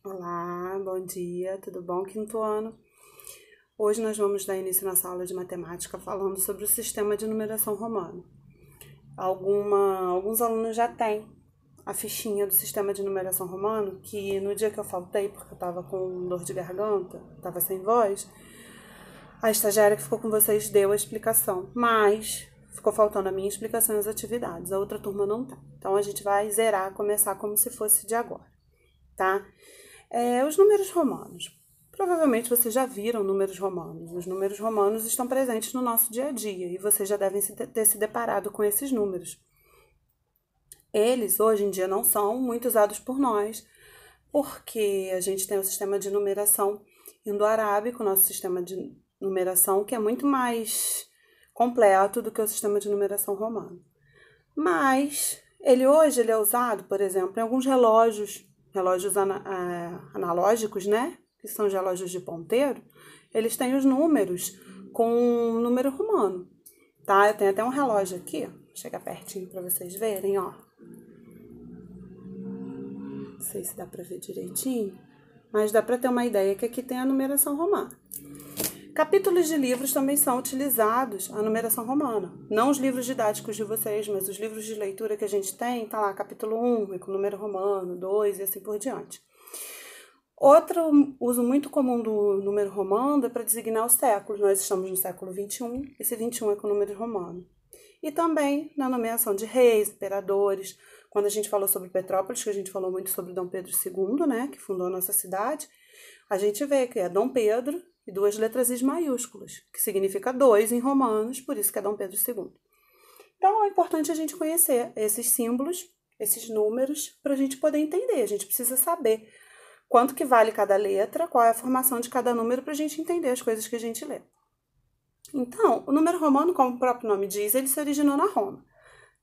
Olá, bom dia, tudo bom, quinto ano? Hoje nós vamos dar início à nossa aula de matemática falando sobre o sistema de numeração romano. Alguns alunos já têm a fichinha do sistema de numeração romano, que no dia que eu faltei, porque eu estava com dor de garganta, estava sem voz, a estagiária que ficou com vocês deu a explicação, mas ficou faltando a minha explicação e as atividades, a outra turma não tá. Então a gente vai zerar, começar como se fosse de agora, tá? Os números romanos. Provavelmente vocês já viram números romanos. Os números romanos estão presentes no nosso dia a dia e vocês já devem ter se deparado com esses números. Eles, hoje em dia, não são muito usados por nós, porque a gente tem o sistema de numeração indo-arábico, nosso sistema de numeração, que é muito mais completo do que o sistema de numeração romano. Mas hoje ele é usado, por exemplo, em alguns relógios analógicos, né? Que são os relógios de ponteiro, eles têm os números com um número romano, tá? Eu tenho até um relógio aqui, vou chegar pertinho para vocês verem, ó. Não sei se dá para ver direitinho, mas dá para ter uma ideia que aqui tem a numeração romana. Capítulos de livros também são utilizados a numeração romana. Não os livros didáticos de vocês, mas os livros de leitura que a gente tem, tá lá, capítulo 1, com número romano, 2 e assim por diante. Outro uso muito comum do número romano é para designar os séculos. Nós estamos no século XXI, esse 21 é com o número romano. E também na nomeação de reis, imperadores. Quando a gente falou sobre Petrópolis, que a gente falou muito sobre Dom Pedro II, né, que fundou a nossa cidade, a gente vê que é Dom Pedro e duas letras I maiúsculas, que significa 2 em romanos, por isso que é Dom Pedro II. Então é importante a gente conhecer esses símbolos, esses números, para a gente poder entender. A gente precisa saber quanto que vale cada letra, qual é a formação de cada número, para a gente entender as coisas que a gente lê. Então, o número romano, como o próprio nome diz, ele se originou na Roma,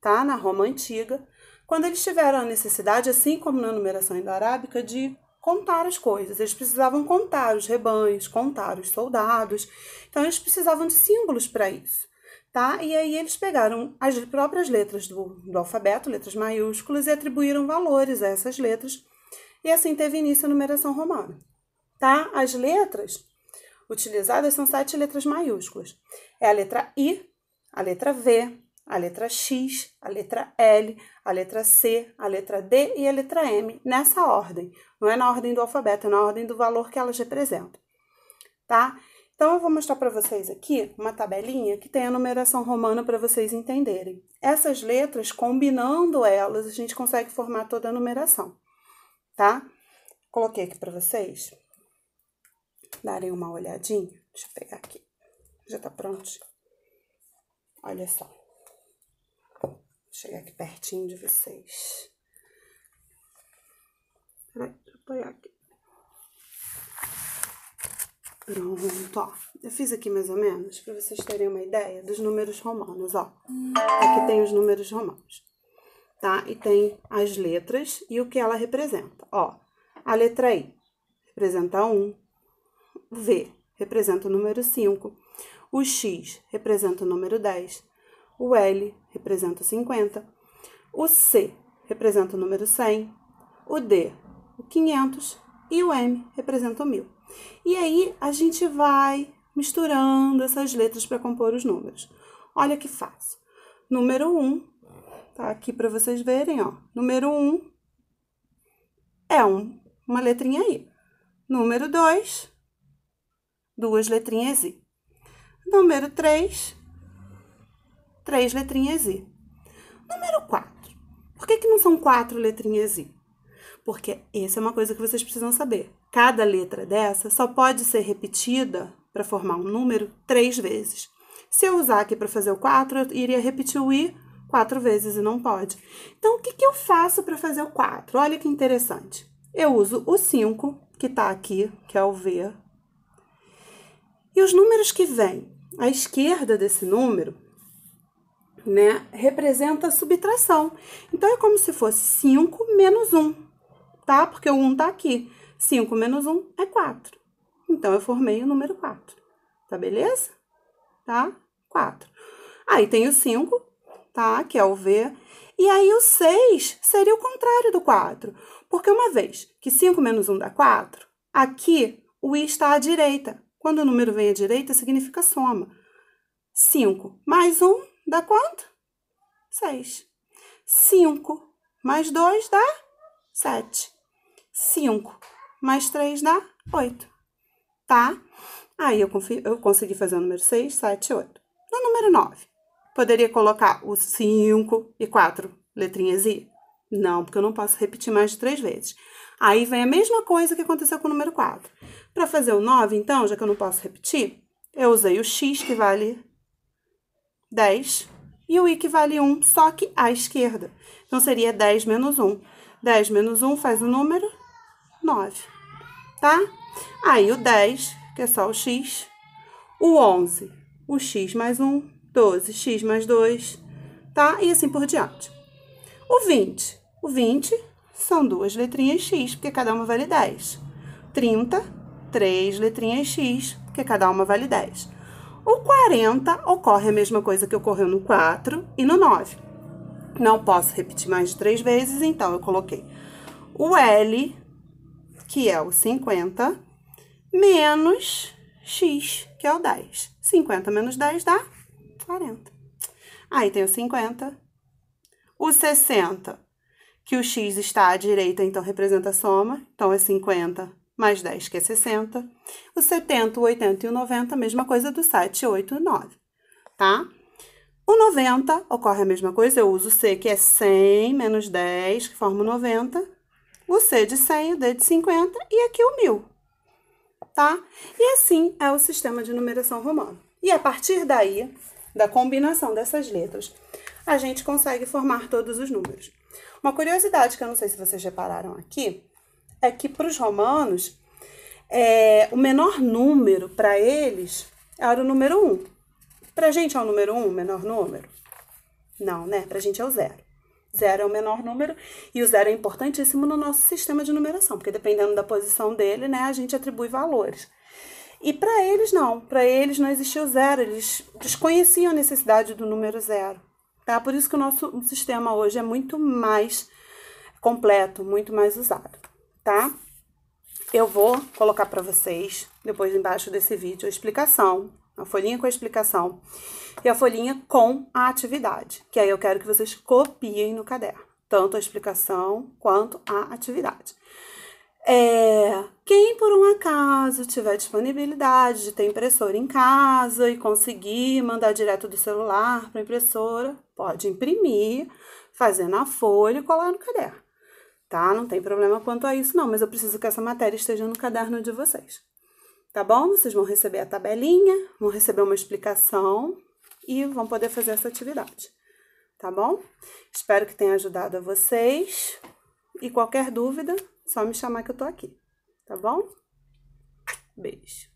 tá? Na Roma antiga, quando eles tiveram a necessidade, assim como na numeração indo-arábica, de contar as coisas. Eles precisavam contar os rebanhos, contar os soldados. Então, eles precisavam de símbolos para isso, tá? E aí eles pegaram as próprias letras do alfabeto, letras maiúsculas, e atribuíram valores a essas letras. E assim teve início a numeração romana, tá? As letras utilizadas são 7 letras maiúsculas. É a letra I, a letra V, a letra X, a letra L, a letra C, a letra D e a letra M, nessa ordem. Não é na ordem do alfabeto, é na ordem do valor que elas representam, tá? Então, eu vou mostrar para vocês aqui uma tabelinha que tem a numeração romana para vocês entenderem. Essas letras, combinando elas, a gente consegue formar toda a numeração, tá? Coloquei aqui para vocês darem uma olhadinha. Deixa eu pegar aqui. Já tá pronto? Olha só. Vou chegar aqui pertinho de vocês. Peraí, deixa eu apoiar aqui. Pronto, ó. Eu fiz aqui mais ou menos para vocês terem uma ideia dos números romanos, ó. Aqui tem os números romanos, tá? E tem as letras e o que ela representa. Ó, a letra I representa 1, o V representa o número 5, o X representa o número 10, o L representa o 50, o C representa o número 100, o D o 500 e o M representa o 1000. E aí a gente vai misturando essas letras para compor os números. Olha que fácil. Número 1, tá aqui para vocês verem, ó. Número 1 é uma letrinha I. Número 2, duas letrinhas I. Número 3, 3 letrinhas I. Número 4. Por que não são 4 letrinhas I? Porque essa é uma coisa que vocês precisam saber. Cada letra dessa só pode ser repetida para formar um número 3 vezes. Se eu usar aqui para fazer o 4, eu iria repetir o I 4 vezes e não pode. Então, o que eu faço para fazer o 4? Olha que interessante. Eu uso o 5, que está aqui, que é o V. E os números que vêm à esquerda desse número, né, representa a subtração. Então, é como se fosse 5 menos 1, tá? Porque o 1 tá aqui. 5 menos 1 é 4. Então, eu formei o número 4. Tá beleza? Tá? 4. Aí tem o 5, tá? Que é o V. E aí o 6 seria o contrário do 4. Porque uma vez que 5 menos 1 dá 4, aqui o i está à direita. Quando o número vem à direita, significa soma. 5 mais 1 dá quanto? 6. 5 mais 2 dá 7. 5 mais 3 dá 8. Tá? Aí eu consegui fazer o número 6, 7, 8. No número 9, poderia colocar o 5 e 4 letrinhas i? Não, porque eu não posso repetir mais de 3 vezes. Aí vem a mesma coisa que aconteceu com o número 4. Para fazer o 9, então, já que eu não posso repetir, eu usei o x, que vale 10, e o i, que vale 1, só que à esquerda. Então, seria 10 menos 1. 10 menos 1 faz o número 9, tá? Aí, o 10, que é só o x, o 11, o x mais 1, 12, x mais 2, tá? E assim por diante. O 20 são 2 letrinhas x, porque cada uma vale 10. 30, 3 letrinhas x, porque cada uma vale 10. O 40 ocorre a mesma coisa que ocorreu no 4 e no 9. Não posso repetir mais de 3 vezes, então eu coloquei o L, que é o 50, menos x, que é o 10. 50 menos 10 dá 40. Aí tem o 50. O 60, que o x está à direita, então representa a soma. Então, é 50 mais 10, que é 60. O 70, o 80 e o 90, a mesma coisa do 7, 8 e 9, tá? O 90 ocorre a mesma coisa, eu uso o C, que é 100 menos 10, que forma o 90. O C de 100, o D de 50 e aqui o 1000, tá? E assim é o sistema de numeração romano. E a partir daí, da combinação dessas letras, a gente consegue formar todos os números. Uma curiosidade que eu não sei se vocês repararam aqui, é que para os romanos, o menor número para eles era o número 1. Para a gente é o número 1 o menor número? Não, né? Para a gente é o 0. 0 é o menor número e o 0 é importantíssimo no nosso sistema de numeração, porque dependendo da posição dele, né, a gente atribui valores. E para eles não existia o 0, eles desconheciam a necessidade do número 0. Tá? Por isso que o nosso sistema hoje é muito mais completo, muito mais usado, tá? Eu vou colocar para vocês, depois embaixo desse vídeo, a explicação, a folhinha com a explicação e a folhinha com a atividade, que aí eu quero que vocês copiem no caderno, tanto a explicação quanto a atividade. Quem por um acaso tiver disponibilidade de ter impressora em casa e conseguir mandar direto do celular para a impressora, pode imprimir, fazer na folha e colar no caderno, tá? Não tem problema quanto a isso não, mas eu preciso que essa matéria esteja no caderno de vocês, tá bom? Vocês vão receber a tabelinha, vão receber uma explicação e vão poder fazer essa atividade, tá bom? Espero que tenha ajudado a vocês e qualquer dúvida, só me chamar que eu tô aqui, tá bom? Beijo.